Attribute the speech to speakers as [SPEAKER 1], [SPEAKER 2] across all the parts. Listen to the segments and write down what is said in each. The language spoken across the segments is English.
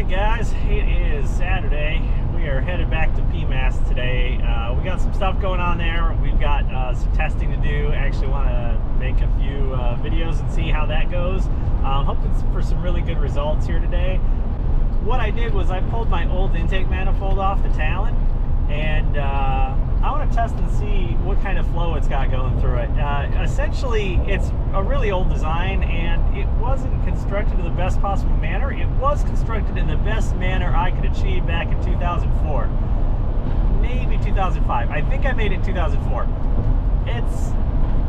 [SPEAKER 1] Alright guys, it is Saturday. We are headed back to PMAS today. We got some stuff going on there. We've got some testing to do. I actually want to make a few videos and see how that goes. I'm hoping for some really good results here today. What I did was I pulled my old intake manifold off the Talon, and I want to test and see what kind of flow it's got going through it. Essentially, it's a really old design, and it wasn't constructed in the best possible manner. It was constructed in the best manner I could achieve back in 2004, maybe 2005. I think I made it in 2004.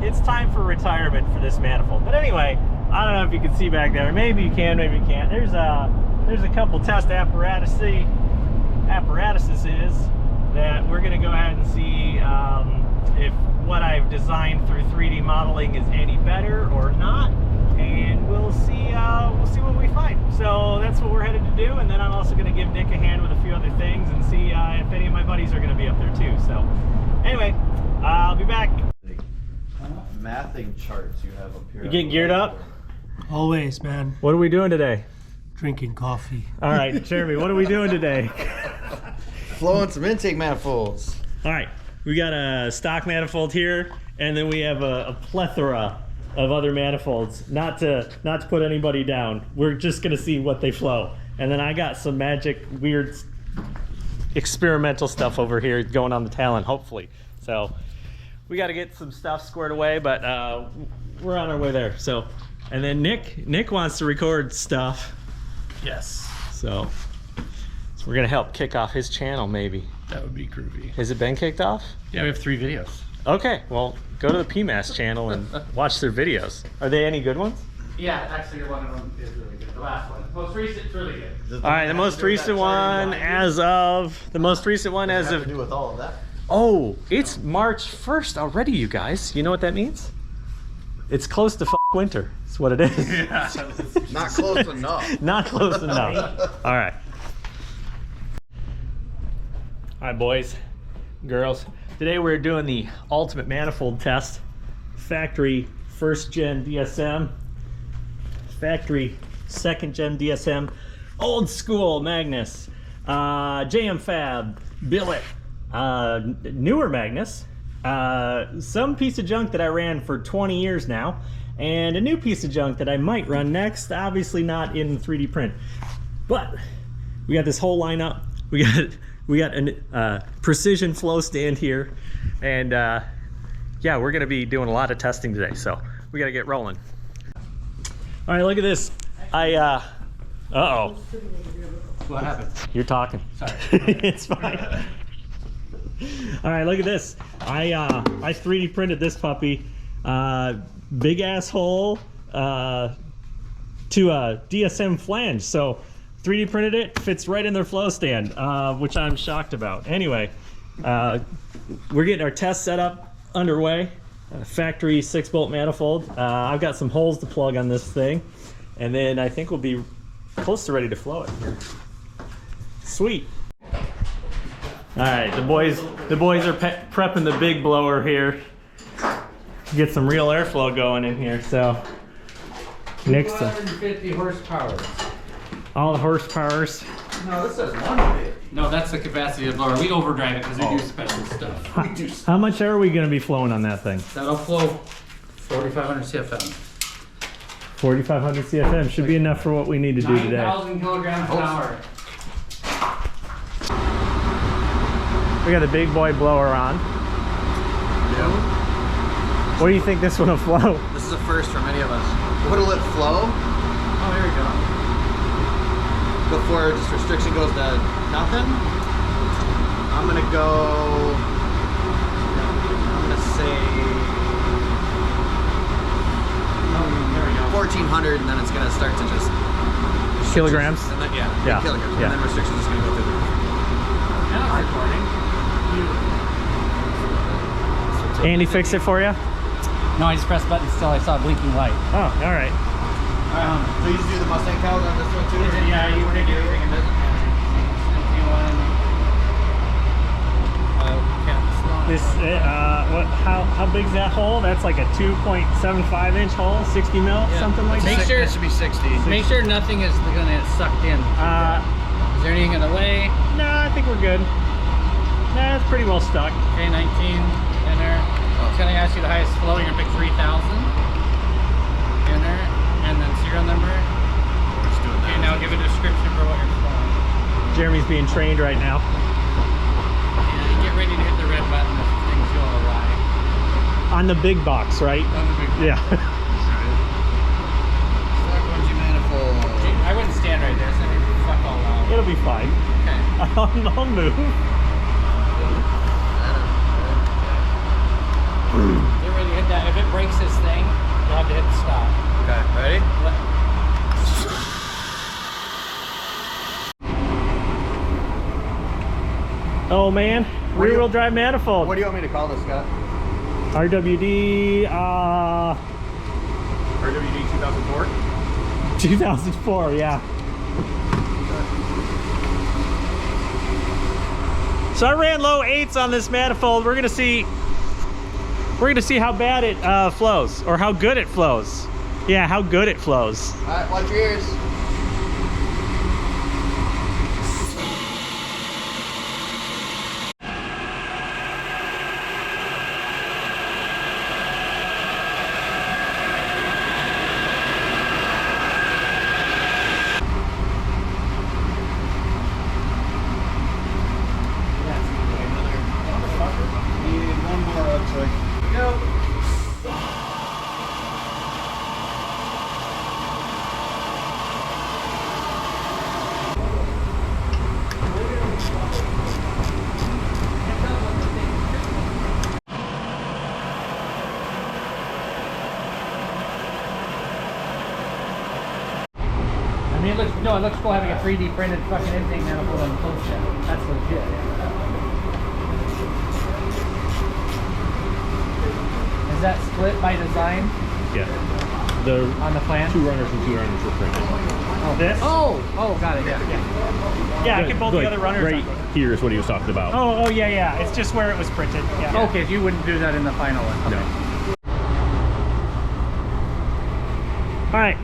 [SPEAKER 1] It's time for retirement for this manifold. But anyway, I don't know if you can see back there. Maybe you can, maybe you can't. There's a couple test apparatuses that we're going to go ahead and see if what I've designed through 3D modeling is any better or not, and we'll see what we find. So that's what we're headed to do, and then I'm also going to give Nick a hand with a few other things and see if any of my buddies are going to be up there too. So anyway, I'll be back.
[SPEAKER 2] Mathing charts you have up here.
[SPEAKER 1] You getting geared up?
[SPEAKER 3] Always, man.
[SPEAKER 1] What are we doing today?
[SPEAKER 3] Drinking coffee.
[SPEAKER 1] All right, Jeremy, what are we doing today?
[SPEAKER 2] Flowing some intake manifolds.
[SPEAKER 1] All right, we got a stock manifold here, and then we have a plethora of other manifolds. Not to put anybody down. We're just gonna see what they flow. And then I got some magic, weird, experimental stuff over here going on the Talon, hopefully. So we got to get some stuff squared away, but we're on our way there. So, and then Nick wants to record stuff.
[SPEAKER 3] Yes.
[SPEAKER 1] So we're gonna help kick off his channel, maybe.
[SPEAKER 3] That would be groovy.
[SPEAKER 1] Has it been kicked off?
[SPEAKER 3] Yeah, we have 3 videos.
[SPEAKER 1] Okay, well, go to the PMAS channel and watch their videos. Are they any good ones?
[SPEAKER 4] Yeah, actually one of them is really good. The last one. The most recent's really good.
[SPEAKER 1] All right, the most recent one as of
[SPEAKER 2] to do with all of that.
[SPEAKER 1] Oh, it's March 1st already, you guys. You know what that means? It's close to winter. That's what it is.
[SPEAKER 3] Yeah.
[SPEAKER 2] Not close enough.
[SPEAKER 1] Not close enough. All right. All right, boys, girls. Today we're doing the ultimate manifold test. Factory 1st gen DSM. Factory 2nd gen DSM. Old school Magnus. JM Fab. Billet. Newer Magnus, some piece of junk that I ran for 20 years now, and a new piece of junk that I might run next, obviously not in 3D print. But we got this whole lineup. We got a precision flow stand here, and yeah, we're gonna be doing a lot of testing today, so we gotta get rolling. All right, look at this. Uh-oh.
[SPEAKER 4] What happened?
[SPEAKER 1] You're talking.
[SPEAKER 4] Sorry.
[SPEAKER 1] It's fine. All right, look at this. I 3D printed this puppy. Big asshole to a DSM flange. So 3D printed it, fits right in their flow stand, which I'm shocked about. Anyway, we're getting our test setup underway. Factory 6-bolt manifold. I've got some holes to plug on this thing, and then I think we'll be close to ready to flow it. Sweet. All right, the boys are prepping the big blower here. Get some real airflow going in here. So, Nick's
[SPEAKER 4] 250 horsepower.
[SPEAKER 1] all the horsepowers.
[SPEAKER 2] No, this says 150.
[SPEAKER 4] No, that's the capacity of the blower. We overdrive it because we do special stuff.
[SPEAKER 1] How much air are we going to be flowing on that thing?
[SPEAKER 4] That'll flow 4,500 CFM.
[SPEAKER 1] 4,500 CFM should be enough for what we need to do today.
[SPEAKER 4] 9,000 kilograms an hour.
[SPEAKER 1] We got the big boy blower on.
[SPEAKER 2] Yeah.
[SPEAKER 1] What do you think this one will flow?
[SPEAKER 2] This is a first for many of us. What'll it flow?
[SPEAKER 4] Oh, here we go.
[SPEAKER 2] Before just restriction goes to nothing, I'm gonna say 1,400, and then it's gonna start to just
[SPEAKER 1] Kilograms?
[SPEAKER 2] and then,
[SPEAKER 1] Yeah.
[SPEAKER 2] kilograms,
[SPEAKER 1] Yeah.
[SPEAKER 2] and then restrictions is gonna go through the roof.
[SPEAKER 4] And I'm recording.
[SPEAKER 1] Andy fixed it for you?
[SPEAKER 4] No, I just pressed buttons still. I saw a blinking light.
[SPEAKER 1] Oh, all right.
[SPEAKER 2] So you just do the Mustang cows on this one too?
[SPEAKER 4] Yeah, you were going to do everything in this.
[SPEAKER 1] This, how big's that hole? That's like a 2.75 inch hole, 60 mil, something like that.
[SPEAKER 4] Make sure
[SPEAKER 2] it should be 60.
[SPEAKER 4] Make sure nothing is going to get sucked in.
[SPEAKER 2] there anything in the way?
[SPEAKER 1] No, I think we're good. Nah, it's pretty well stuck.
[SPEAKER 2] Okay, 19 in there. It's gonna ask you the highest flow. You're gonna pick 3,000 in there, and then serial number.
[SPEAKER 3] We're just doing that.
[SPEAKER 2] Okay, now give a description for what you're flowing.
[SPEAKER 1] Jeremy's being trained right now.
[SPEAKER 2] And get ready to hit the red button if things go awry.
[SPEAKER 1] On the big box, right?
[SPEAKER 2] On the big
[SPEAKER 1] Yeah.
[SPEAKER 2] Manifold. I wouldn't stand right there, so maybe fuck all out.
[SPEAKER 1] It'll be fine.
[SPEAKER 2] Okay.
[SPEAKER 1] I'll move.
[SPEAKER 2] Get ready to hit that. If it breaks this thing, you'll have to hit the stop.
[SPEAKER 3] Okay, ready?
[SPEAKER 1] Oh man, rear wheel drive manifold.
[SPEAKER 2] What do you want me to call this, Scott?
[SPEAKER 1] RWD,
[SPEAKER 3] RWD 2004?
[SPEAKER 1] 2004, yeah. So I ran low 8s on this manifold. We're gonna see how bad it flows, or how good it flows. Yeah, how good it flows.
[SPEAKER 2] All right, watch your ears. I mean, it looks cool having a 3D printed fucking intake manifold on the close set. That's legit. Is that split by design
[SPEAKER 1] Yeah. The
[SPEAKER 2] on the plan?
[SPEAKER 1] 2 runners and 2 runners were printed.
[SPEAKER 2] Oh,
[SPEAKER 1] This?
[SPEAKER 2] Oh, got it. Yeah.
[SPEAKER 1] Yeah, I can bolt the other runners.
[SPEAKER 3] Right here is what he was talking about.
[SPEAKER 1] Oh, yeah. It's just where it was printed. Yeah.
[SPEAKER 2] Okay, so you wouldn't do that in the final one. Okay.
[SPEAKER 1] All right.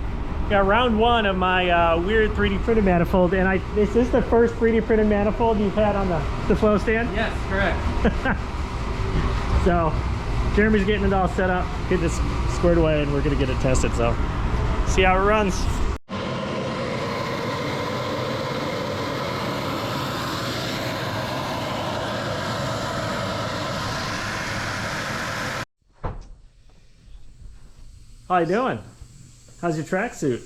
[SPEAKER 1] Got round 1 of my weird 3D printed manifold, and is this the first 3D printed manifold you've had on the flow stand?
[SPEAKER 2] Yes, correct.
[SPEAKER 1] So Jeremy's getting it all set up, get this squared away, and we're gonna get it tested. So see how it runs. How you doing? How's your tracksuit?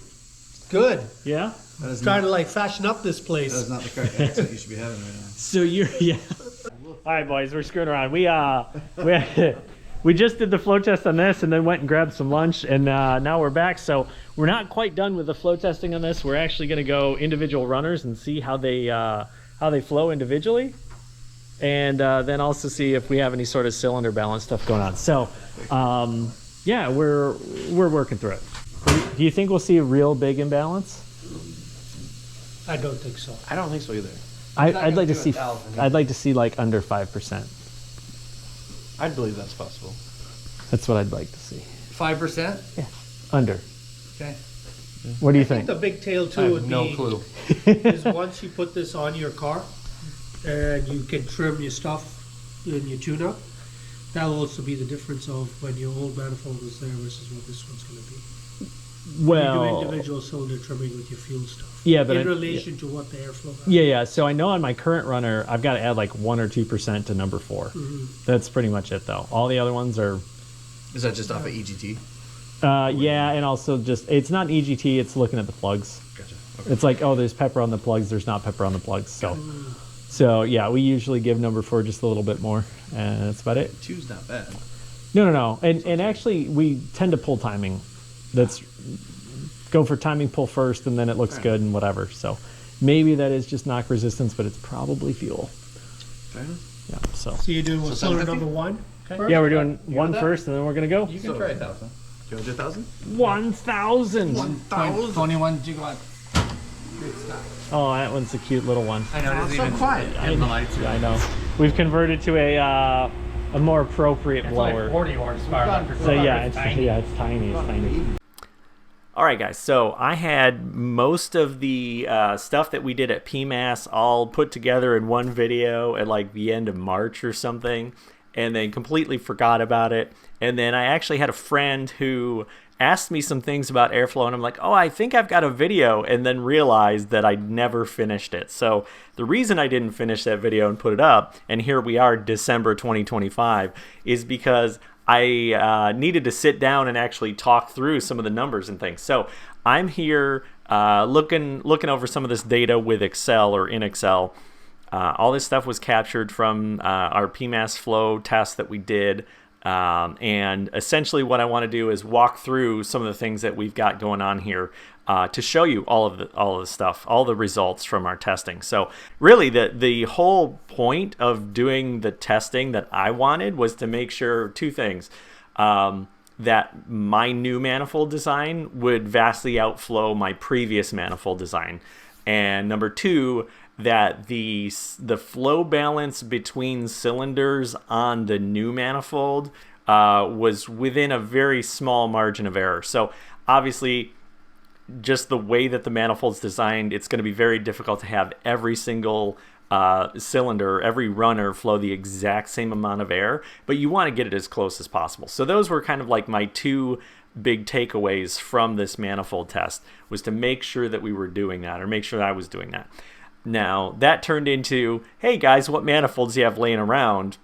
[SPEAKER 5] Good.
[SPEAKER 1] Yeah.
[SPEAKER 5] Trying to like fashion up this place.
[SPEAKER 6] That's not the correct accent you should be having right now.
[SPEAKER 1] So yeah. All right, boys, we're screwing around. We just did the flow test on this, and then went and grabbed some lunch, and now we're back. So we're not quite done with the flow testing on this. We're actually going to go individual runners and see how they flow individually, and then also see if we have any sort of cylinder balance stuff going on. So yeah, we're working through it. Do you think we'll see a real big imbalance?
[SPEAKER 5] I don't think so.
[SPEAKER 3] I don't think so either.
[SPEAKER 1] I'd like to see. I'd like to see like under 5%.
[SPEAKER 3] I'd believe that's possible.
[SPEAKER 1] That's what I'd like to see.
[SPEAKER 2] 5%?
[SPEAKER 1] Yeah, under.
[SPEAKER 2] Okay.
[SPEAKER 1] What do you
[SPEAKER 5] I think
[SPEAKER 1] think?
[SPEAKER 5] the big tail
[SPEAKER 3] I
[SPEAKER 5] too
[SPEAKER 3] have
[SPEAKER 5] would
[SPEAKER 3] no
[SPEAKER 5] be
[SPEAKER 3] clue.
[SPEAKER 5] is once you put this on your car and you can trim your stuff in your tune-up, that'll also be the difference of when your old manifold was there versus what this one's going to be. You do
[SPEAKER 1] Well,
[SPEAKER 5] individual cylinder trimming with your fuel stuff.
[SPEAKER 1] yeah, but
[SPEAKER 5] in relation to what the airflow.
[SPEAKER 1] yeah. So I know on my current runner, I've got to add like 1 or 2% to number 4. That's pretty much it, though. All the other ones are,
[SPEAKER 6] Is that just off of EGT?
[SPEAKER 1] yeah, and also just it's not EGT. It's looking at the plugs.
[SPEAKER 6] Gotcha. Okay.
[SPEAKER 1] It's like, oh, there's pepper on the plugs. There's not pepper on the plugs. So yeah, we usually give number 4 just a little bit more, and that's about it.
[SPEAKER 6] 2's not bad.
[SPEAKER 1] No. And actually, we tend to pull timing. That's go for timing pull first, and then it looks good and whatever. So maybe that is just knock resistance, but it's probably fuel.
[SPEAKER 6] Fair enough.
[SPEAKER 1] Yeah. So
[SPEAKER 5] So you're doing cylinder
[SPEAKER 6] 750?
[SPEAKER 5] number 1? Okay.
[SPEAKER 1] yeah, we're doing one
[SPEAKER 6] that?
[SPEAKER 1] first, and then we're gonna go
[SPEAKER 2] You can try 1,000.
[SPEAKER 6] Do you want to do 1,000?
[SPEAKER 1] 1,000.
[SPEAKER 6] 1,000?
[SPEAKER 2] 21 gigawatt. Good stuff.
[SPEAKER 1] Oh, that one's a cute little one.
[SPEAKER 2] I know, it
[SPEAKER 6] So
[SPEAKER 2] isn't even
[SPEAKER 6] quiet.
[SPEAKER 2] in the lights.
[SPEAKER 1] Yeah, I know. We've converted to a more appropriate
[SPEAKER 2] It's
[SPEAKER 1] blower.
[SPEAKER 2] like 40 horsepower.
[SPEAKER 1] So yeah, it's tiny. It's tiny. All right, guys, so I had most of the stuff that we did at PMAS all put together in one video at like the end of March or something, and then completely forgot about it. And then I actually had a friend who asked me some things about airflow, and I'm like, oh, I think I've got a video, and then realized that I never finished it. So the reason I didn't finish that video and put it up, and here we are December 2025, is because I needed to sit down and actually talk through some of the numbers and things. So I'm here looking over some of this data with Excel or in Excel. All this stuff was captured from our PMAS flow test that we did. And essentially what I want to do is walk through some of the things that we've got going on here to show you all of the stuff, all the results from our testing. So really the whole point of doing the testing that I wanted was to make sure two things. That my new manifold design would vastly outflow my previous manifold design. And number two, that the flow balance between cylinders on the new manifold was within a very small margin of error. So obviously, just the way that the manifold's designed, it's going to be very difficult to have every single cylinder, every runner flow the exact same amount of air, but you want to get it as close as possible. So those were kind of like my two big takeaways from this manifold test, was to make sure that we were doing that, or make sure that I was doing that. Now, that turned into, hey guys, what manifolds do you have laying around?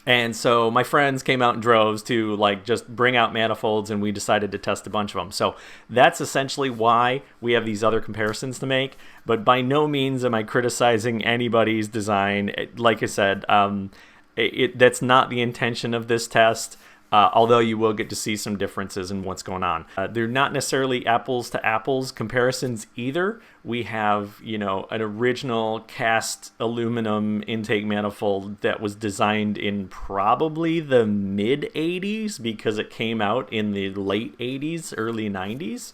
[SPEAKER 1] And so my friends came out in droves to like just bring out manifolds, and we decided to test a bunch of them. So that's essentially why we have these other comparisons to make. But by no means am I criticizing anybody's design. Like I said, that's not the intention of this test. Although you will get to see some differences in what's going on. They're not necessarily apples to apples comparisons either. We have, an original cast aluminum intake manifold that was designed in probably the mid 80s because it came out in the late 80s, early 90s.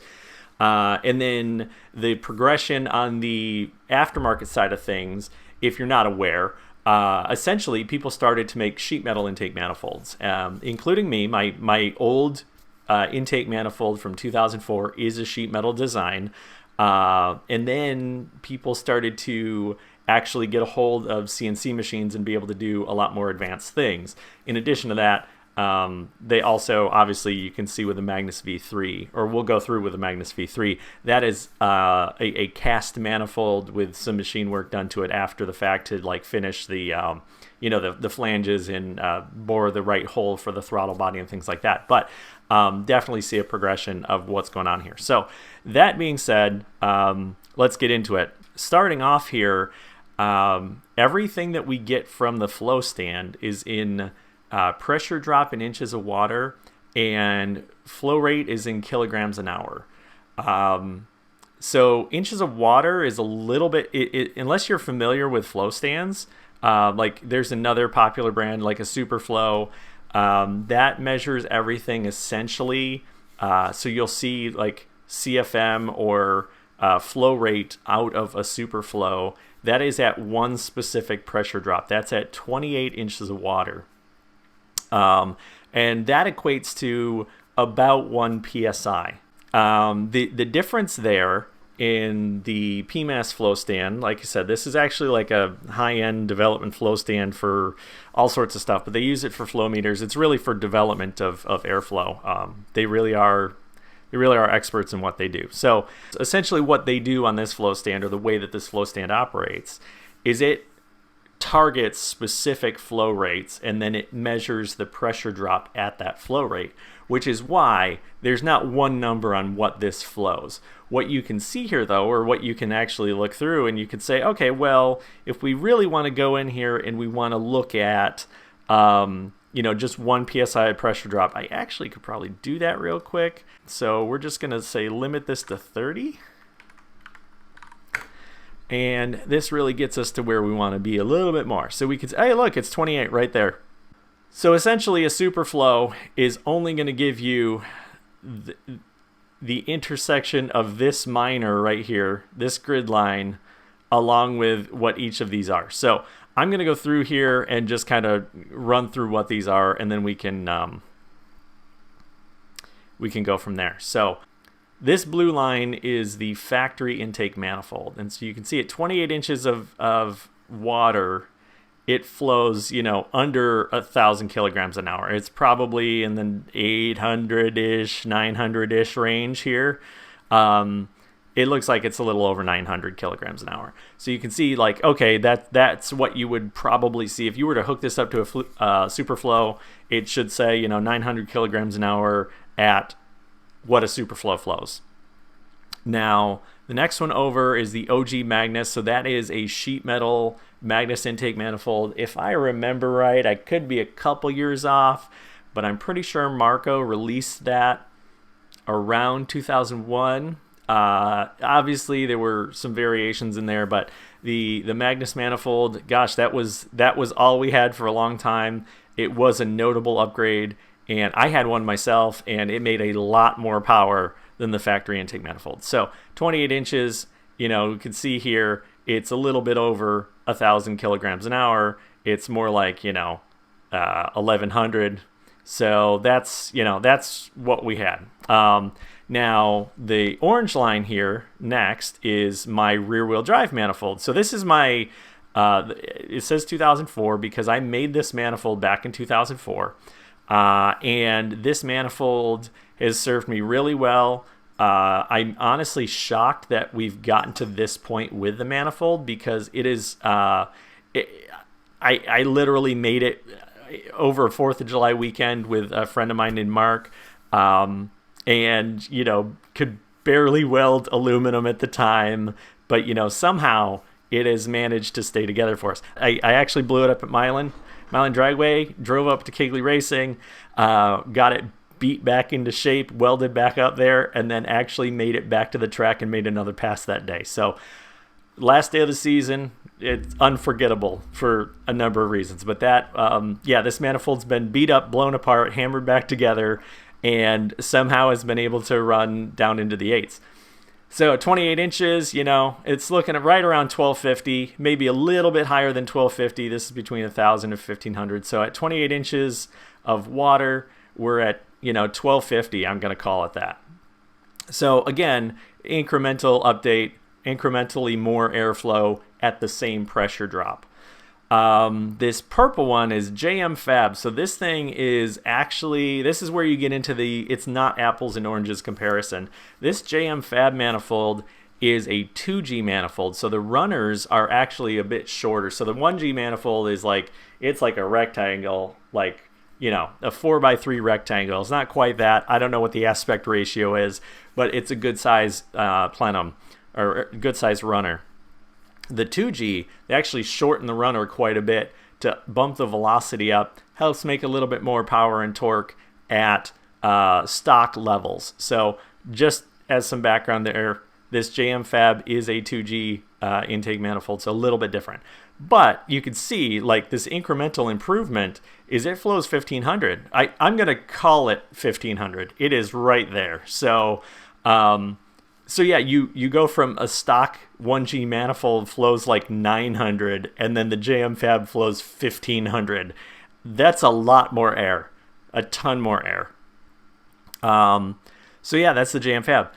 [SPEAKER 1] And then the progression on the aftermarket side of things, if you're not aware, essentially people started to make sheet metal intake manifolds, including me. My old intake manifold from 2004 is a sheet metal design, and then people started to actually get a hold of CNC machines and be able to do a lot more advanced things. In addition to that, they also, obviously, you can see with the Magnus V3, or we'll go through with the Magnus V3, that is a cast manifold with some machine work done to it after the fact to like finish the the flanges and bore the right hole for the throttle body and things like that. But definitely see a progression of what's going on here. So that being said, let's get into it. Starting off here, everything that we get from the flow stand is in pressure drop in inches of water, and flow rate is in kilograms an hour. So inches of water is a little bit, unless you're familiar with flow stands, like there's another popular brand like a Superflow that measures everything essentially. So you'll see like CFM or flow rate out of a Superflow. That is at one specific pressure drop. That's at 28 inches of water. And that equates to about 1 psi. The difference there in the PMAS flow stand, like I said, this is actually like a high-end development flow stand for all sorts of stuff, but they use it for flow meters. It's really for development of airflow. They really are experts in what they do. So essentially what they do on this flow stand, or the way that this flow stand operates, is it targets specific flow rates, and then it measures the pressure drop at that flow rate, which is why there's not one number on what this flows. What you can see here though, or what you can actually look through, and you can say, okay, well, if we really want to go in here and we want to look at just 1 psi pressure drop, I actually could probably do that real quick. So we're just going to say limit this to 30. And this really gets us to where we want to be a little bit more. So we could say, hey, look, it's 28 right there. So essentially a Superflow is only going to give you the intersection of this minor right here, this grid line, along with what each of these are. So I'm going to go through here and just kind of run through what these are, and then we can go from there. So this blue line is the factory intake manifold. And so you can see at 28 inches of water, it flows, under 1,000 kilograms an hour. It's probably in the 800-ish, 900-ish range here. It looks like it's a little over 900 kilograms an hour. So you can see, like, okay, that's what you would probably see. If you were to hook this up to a superflow, it should say, 900 kilograms an hour at what a superflow flows. Now, the next one over is the OG Magnus. So that is a sheet metal Magnus intake manifold. If I remember right, I could be a couple years off, but I'm pretty sure Marco released that around 2001. Obviously, there were some variations in there, but the Magnus manifold, gosh, that was all we had for a long time. It was a notable upgrade, and I had one myself, and it made a lot more power than the factory intake manifold. So 28 inches, you can see here, it's a little bit over 1,000 kilograms an hour. It's more like, 1,100. So that's what we had. Now, the orange line here next is my rear-wheel drive manifold. So this is my, it says 2004 because I made this manifold back in 2004. And this manifold has served me really well. I'm honestly shocked that we've gotten to this point with the manifold because it is, I literally made it over a 4th of July weekend with a friend of mine named Mark. And, could barely weld aluminum at the time, but, somehow it has managed to stay together for us. I actually blew it up at Milan Dragway, drove up to Kegley Racing, got it beat back into shape, welded back up there, and then actually made it back to the track and made another pass that day. So last day of the season, it's unforgettable for a number of reasons. But that, this manifold's been beat up, blown apart, hammered back together, and somehow has been able to run down into the 8s. So 28 inches, it's looking at right around 1250, maybe a little bit higher than 1250. This is between 1,000 and 1,500. So at 28 inches of water, we're at, 1250. I'm going to call it that. So again, incremental update, incrementally more airflow at the same pressure drop. This purple one is JM Fab. So this thing is actually, this is where you get into it's not apples and oranges comparison. This JM Fab manifold is a 2G manifold. So the runners are actually a bit shorter. So the 1G manifold is it's like a rectangle, a 4x3 rectangle. It's not quite that. I don't know what the aspect ratio is, but it's a good size plenum or good size runner. The 2G, they actually shorten the runner quite a bit to bump the velocity up, helps make a little bit more power and torque at stock levels. So just as some background there, this JM Fab is a 2G intake manifold, so a little bit different. But you can see this incremental improvement is it flows 1,500. I'm going to call it 1,500. It is right there. So yeah, you go from a stock 1G manifold flows 900, and then the JM Fab flows 1,500. That's a lot more air, a ton more air. So yeah, that's the JM Fab.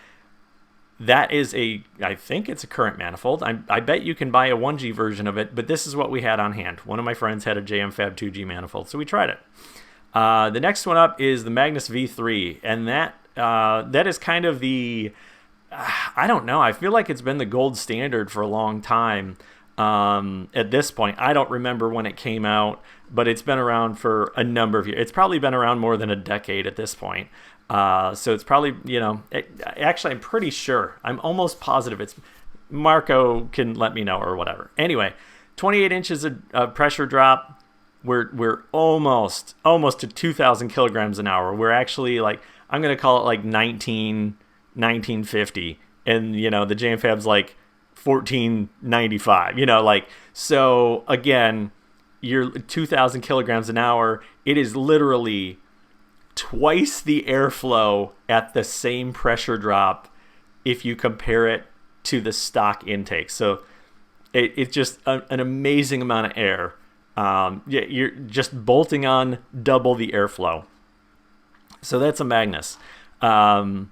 [SPEAKER 1] That is I think it's a current manifold. I bet you can buy a 1G version of it, but this is what we had on hand. One of my friends had a JM Fab 2G manifold, so we tried it. The next one up is the Magnus V3, and that is kind of the... I don't know. I feel like it's been the gold standard for a long time. At this point, I don't remember when it came out, but it's been around for a number of years. It's probably been around more than a decade at this point. So it's probably, actually, I'm pretty sure. I'm almost positive it's Marco can let me know or whatever. Anyway, 28 inches of pressure drop. We're almost to 2,000 kilograms an hour. We're actually I'm going to call it 1950, and the JM Fab's 1495. So again, you're 2,000 kilograms an hour. It is literally twice the airflow at the same pressure drop if you compare it to the stock intake. So it's just an amazing amount of air. You're just bolting on double the airflow. So that's a Magnus. And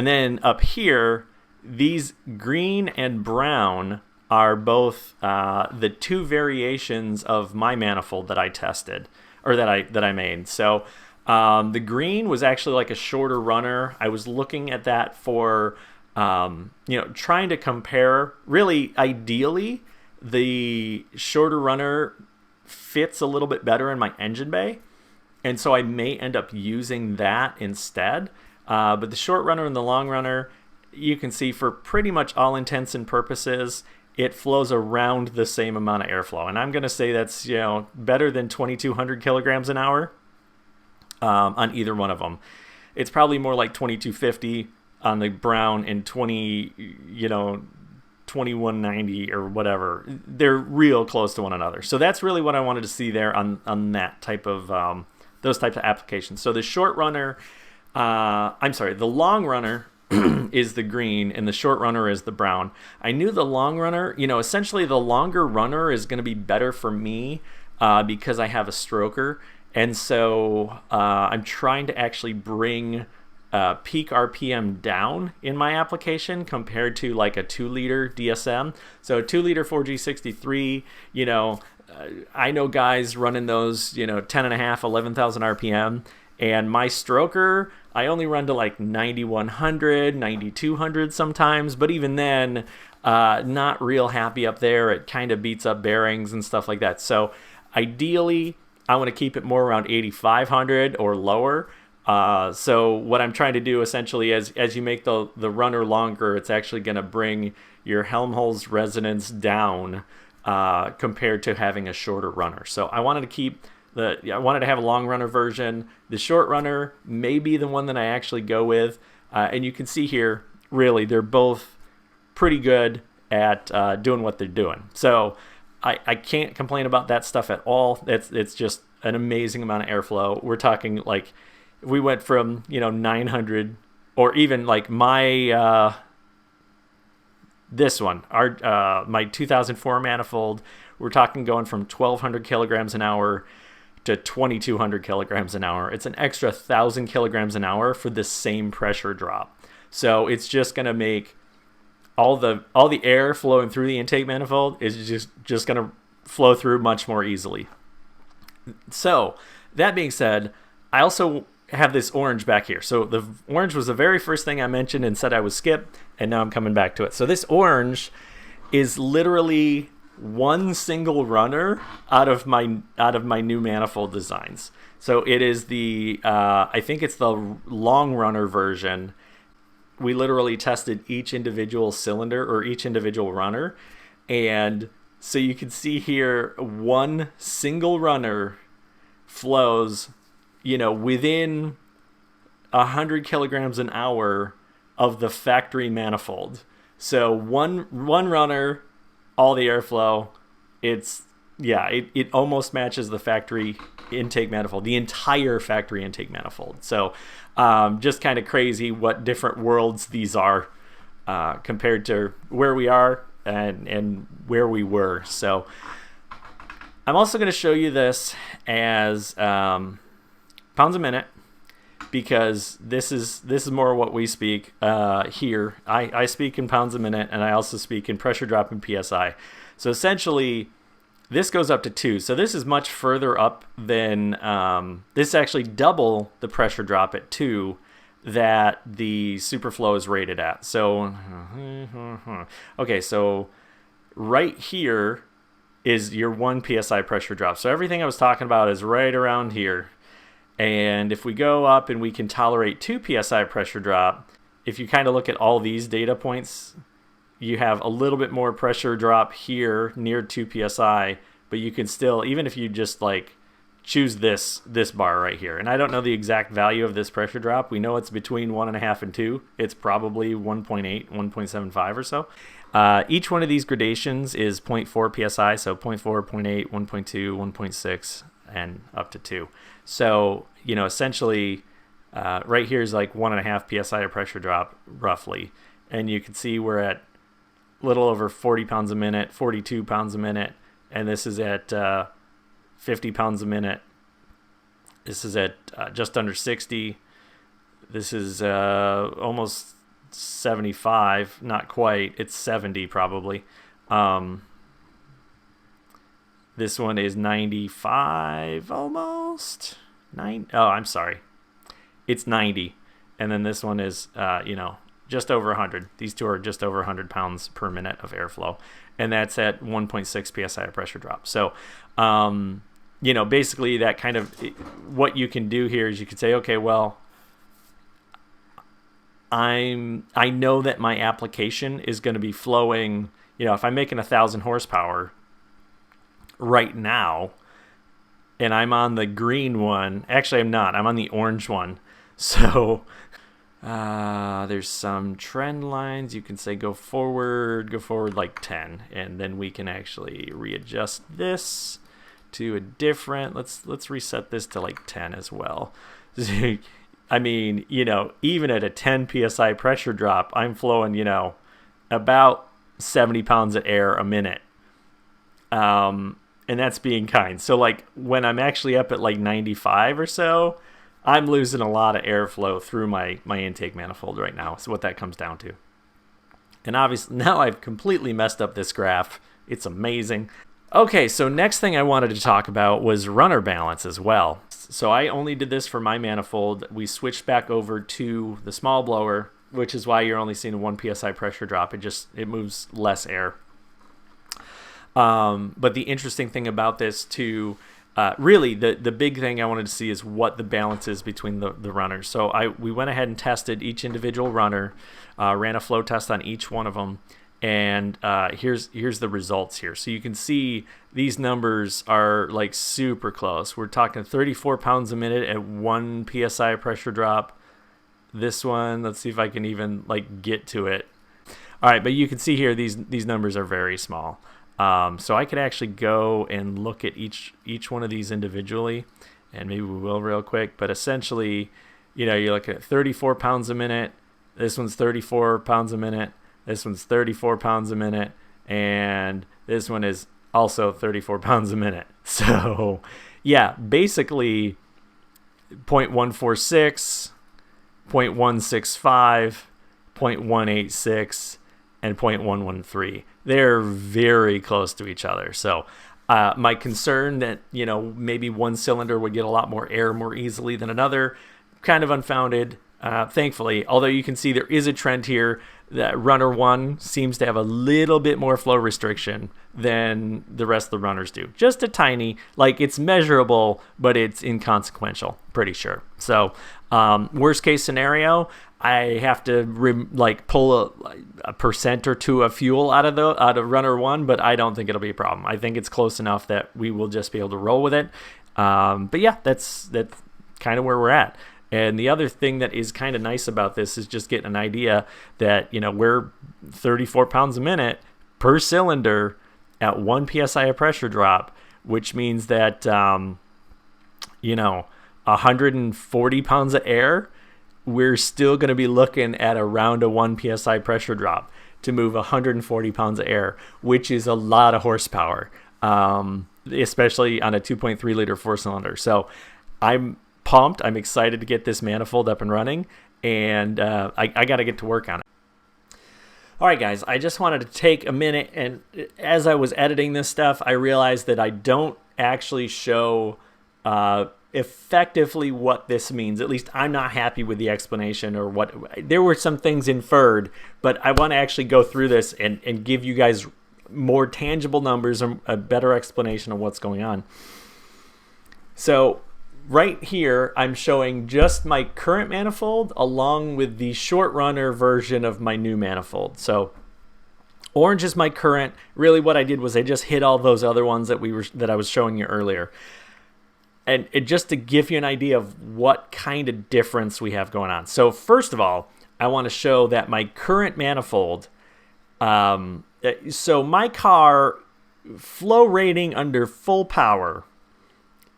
[SPEAKER 1] And then up here, these green and brown are both the two variations of my manifold that I tested, or that I made. So the green was actually like a shorter runner. I was looking at that for trying to compare. Really, ideally, the shorter runner fits a little bit better in my engine bay, and so I may end up using that instead. But the short runner and the long runner, you can see for pretty much all intents and purposes, it flows around the same amount of airflow. And I'm going to say that's, better than 2,200 kilograms an hour on either one of them. It's probably more like 2,250 on the brown and 2190 or whatever. They're real close to one another. So that's really what I wanted to see there on that type of, those types of applications. So the short runner, the long runner is the green and the short runner is the brown. I knew the long runner, essentially the longer runner is going to be better for me because I have a stroker. And so I'm trying to actually bring peak RPM down in my application compared to like a 2-liter DSM. So a 2-liter 4G63, I know guys running those, 10.5, 11,000 RPM. And my stroker, I only run to like 9,100, 9,200 sometimes. But even then, not real happy up there. It kind of beats up bearings and stuff like that. So ideally, I want to keep it more around 8,500 or lower. So what I'm trying to do essentially as you make the runner longer, it's actually going to bring your Helmholtz resonance down compared to having a shorter runner. So I wanted to have a long runner version. The short runner may be the one that I actually go with. And you can see here, really, they're both pretty good at doing what they're doing. So I can't complain about that stuff at all. It's just an amazing amount of airflow. We're talking like, if we went from, 900, or even like my, this one, my 2004 manifold, we're talking going from 1,200 kilograms an hour to 2,200 kilograms an hour. It's an extra 1,000 kilograms an hour for the same pressure drop. So it's just going to make all the air flowing through the intake manifold is just going to flow through much more easily. So that being said, I also have this orange back here. So the orange was the very first thing I mentioned and said I would skip, and now I'm coming back to it. So this orange is literally one single runner out of my new manifold designs. So it is the I think it's the long runner version. We literally tested each individual cylinder or each individual runner, and so you can see here one single runner flows within 100 kilograms an hour of the factory manifold. So one runner, all the airflow, it almost matches the factory intake manifold, the entire factory intake manifold. So just kind of crazy what different worlds these are compared to where we are and where we were. So I'm also going to show you this as pounds a minute, because this is more what we speak here. I speak in pounds a minute, and I also speak in pressure drop in PSI. So essentially, this goes up to 2. So this is much further up than this is actually double the pressure drop at 2 that the Superflow is rated at. So okay, so right here is your 1 PSI pressure drop. So everything I was talking about is right around here. And if we go up and we can tolerate 2 PSI pressure drop, if you kind of look at all these data points, you have a little bit more pressure drop here near 2 PSI, but you can still, even if you just like choose this bar right here, and I don't know the exact value of this pressure drop. We know it's between 1.5 and 2. It's probably 1.8, 1.75 or so. Each one of these gradations is 0.4 PSI, so 0.4, 0.8, 1.2, 1.6, and up to 2. So, essentially, right here is like 1.5 PSI of pressure drop, roughly. And you can see we're at a little over 40 pounds a minute, 42 pounds a minute, and this is at 50 pounds a minute. This is at just under 60. This is almost 75, not quite. It's 70 probably. This one is 95 almost. Oh, I'm sorry. It's 90. And then this one is, just over 100. These two are just over 100 pounds per minute of airflow. And that's at 1.6 psi of pressure drop. So, basically that kind of, what you can do here is you could say, okay, well, I know that my application is going to be flowing, if I'm making 1,000 horsepower right now, and I'm on the green one. Actually, I'm not. I'm on the orange one. So there's some trend lines. You can say go forward like 10, and then we can actually readjust this to a different. Let's reset this to like 10 as well. I mean, even at a 10 psi pressure drop, I'm flowing, about 70 pounds of air a minute. And that's being kind. So like when I'm actually up at like 95 or so, I'm losing a lot of airflow through my intake manifold right now. Is what that comes down to. And obviously now I've completely messed up this graph. It's amazing. Okay, so next thing I wanted to talk about was runner balance as well. So I only did this for my manifold. We switched back over to the small blower, which is why you're only seeing a 1 psi pressure drop. It moves less air. But the interesting thing about this too, really the big thing I wanted to see is what the balance is between the runners. So we went ahead and tested each individual runner, ran a flow test on each one of them, and here's the results here. So you can see these numbers are like super close. We're talking 34 pounds a minute at 1 psi pressure drop. This one, let's see if I can even like get to it. All right, but you can see here these numbers are very small. So I could actually go and look at each one of these individually, and maybe we will real quick. But essentially, you're looking at 34 pounds a minute. This one's 34 pounds a minute. This one's 34 pounds a minute. And this one is also 34 pounds a minute. So, yeah, basically 0.146, 0.165, 0.186, and 0.113. They're very close to each other. So my concern that, maybe one cylinder would get a lot more air more easily than another, kind of unfounded, thankfully. Although you can see there is a trend here that runner 1 seems to have a little bit more flow restriction than the rest of the runners do. Just a tiny, like it's measurable, but it's inconsequential, pretty sure. So worst case scenario, I have to pull a percent or two of fuel out of runner 1, but I don't think it'll be a problem. I think it's close enough that we will just be able to roll with it. But yeah, that's kind of where we're at. And the other thing that is kind of nice about this is just getting an idea that, we're 34 pounds a minute per cylinder at 1 psi of pressure drop, which means that, 140 pounds of air, we're still going to be looking at around a 1 psi pressure drop to move 140 pounds of air, which is a lot of horsepower, especially on a 2.3 liter 4-cylinder. So I'm pumped. I'm excited to get this manifold up and running, and I got to get to work on it. All right, guys, I just wanted to take a minute, and as I was editing this stuff, I realized that I don't actually show effectively what this means. At least I'm not happy with the explanation or what. There were some things inferred, but I want to actually go through this and give you guys more tangible numbers and a better explanation of what's going on. So right here, I'm showing just my current manifold along with the short runner version of my new manifold. So orange is my current. Really what I did was I just hit all those other ones that I was showing you earlier. And just to give you an idea of what kind of difference we have going on. So first of all, I want to show that my current manifold, so my car flow rating under full power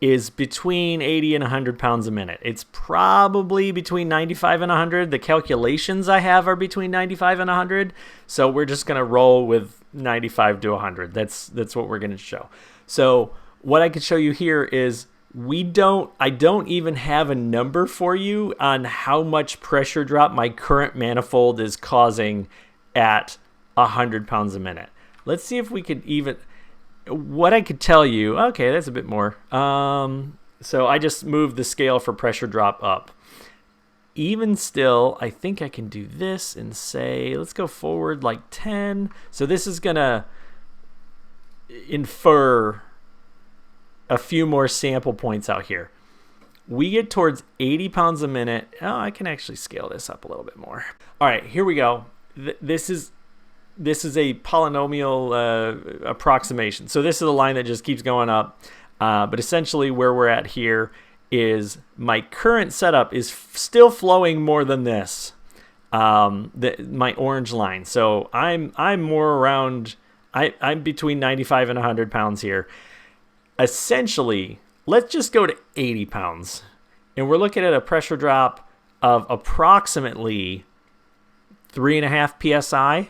[SPEAKER 1] is between 80 and 100 pounds a minute. It's probably between 95 and 100. The calculations I have are between 95 and 100. So we're just going to roll with 95 to 100. That's what we're going to show. So what I could show you here is I don't even have a number for you on how much pressure drop my current manifold is causing at 100 pounds a minute. Let's see if we could even, what I could tell you, okay, that's a bit more. So I just moved the scale for pressure drop up. Even still, I think I can do this and say, let's go forward like 10. So this is gonna infer a few more sample points out here. We get towards 80 pounds a minute. Oh, I can actually scale this up a little bit more. All right, here we go. This is a polynomial approximation. So this is a line that just keeps going up. But essentially where we're at here is my current setup is still flowing more than this, my orange line. So I'm more around, I'm between 95 and 100 pounds here. Essentially, let's just go to 80 pounds. And we're looking at a pressure drop of approximately 3.5 psi.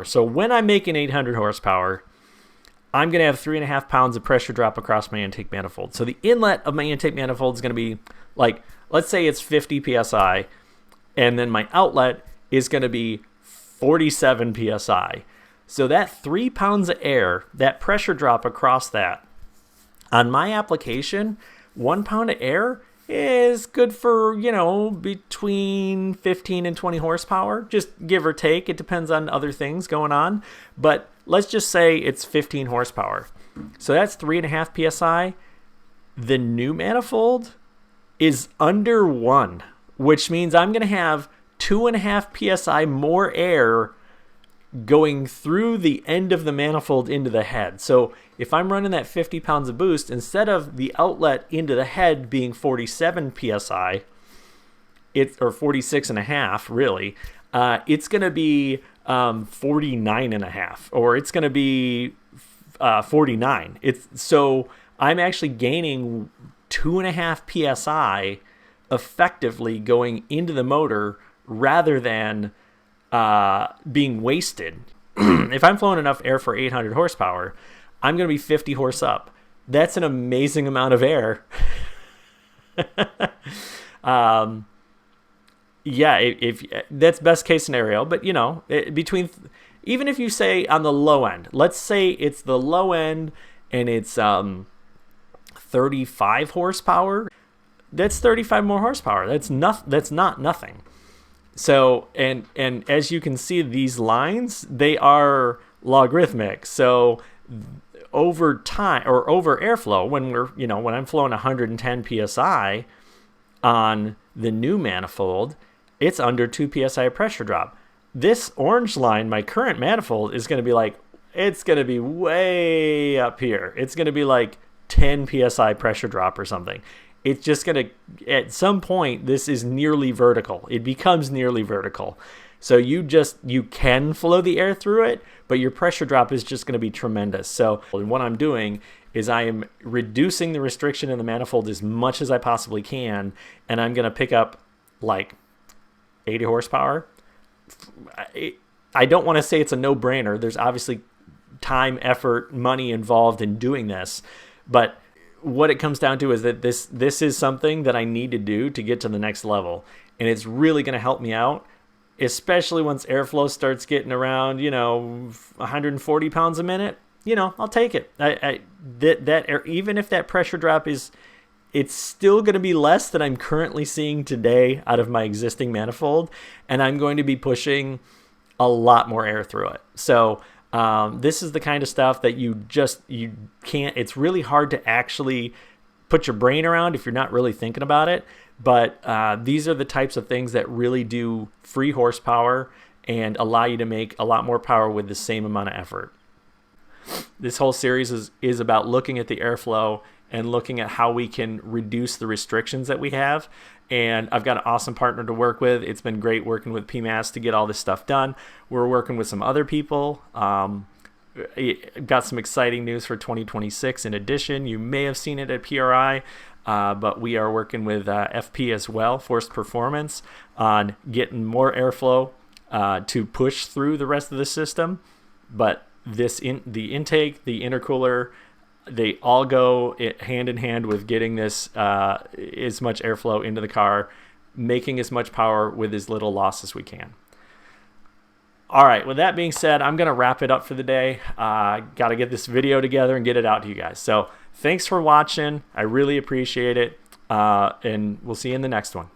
[SPEAKER 1] So when I'm making 800 horsepower, I'm going to have 3.5 pounds of pressure drop across my intake manifold. So the inlet of my intake manifold is going to be like, let's say it's 50 psi, and then my outlet is going to be 47 psi. So that 3 pounds of air, that pressure drop across that, on my application, 1 pound of air is good for, you know, between 15 and 20 horsepower, just give or take. It depends on other things going on, but let's just say it's 15 horsepower. So that's 3.5 psi. The new manifold is under 1, which means I'm going to have 2.5 psi more air going through the end of the manifold into the head. So if I'm running that 50 pounds of boost, instead of the outlet into the head being 47 psi, or 46.5 really, it's going to be 49.5, or it's going to be 49. So I'm actually gaining 2.5 psi effectively going into the motor rather than being wasted. If I'm flowing enough air for 800 horsepower, I'm going to be 50 horse up. That's an amazing amount of air. Yeah, if that's best case scenario, but you know, even if you say on the low end, let's say it's the low end and it's 35 horsepower, that's 35 more horsepower. That's not nothing. So, and as you can see, these lines, they are logarithmic. So over time, or over airflow, when I'm flowing 110 psi on the new manifold, it's under 2 psi pressure drop. This orange line, my current manifold, is going to be like, it's going to be way up here. It's going to be like 10 psi pressure drop or something. It's just going to, at some point, this is nearly vertical. It becomes nearly vertical. So you can flow the air through it, but your pressure drop is just going to be tremendous. So what I'm doing is I am reducing the restriction in the manifold as much as I possibly can, and I'm going to pick up like 80 horsepower. I don't want to say it's a no-brainer. There's obviously time, effort, money involved in doing this, but what it comes down to is that this is something that I need to do to get to the next level, and it's really going to help me out, especially once airflow starts getting around 140 pounds a minute. I'll take it. Even if that pressure drop it's still going to be less than I'm currently seeing today out of my existing manifold, and I'm going to be pushing a lot more air through it. So this is the kind of stuff that you can't, it's really hard to actually put your brain around if you're not really thinking about it. But these are the types of things that really do free horsepower and allow you to make a lot more power with the same amount of effort. This whole series is about looking at the airflow and looking at how we can reduce the restrictions that we have. And I've got an awesome partner to work with. It's been great working with PMAS to get all this stuff done. We're working with some other people. Got some exciting news for 2026 in addition. You may have seen it at PRI, but we are working with FP as well, Forced Performance, on getting more airflow to push through the rest of the system. But the intake, the intercooler, They all go hand in hand with getting this as much airflow into the car, making as much power with as little loss as we can. All right, with that being said, I'm going to wrap it up for the day. Got to get this video together and get it out to you guys. So thanks for watching. I really appreciate it. And we'll see you in the next one.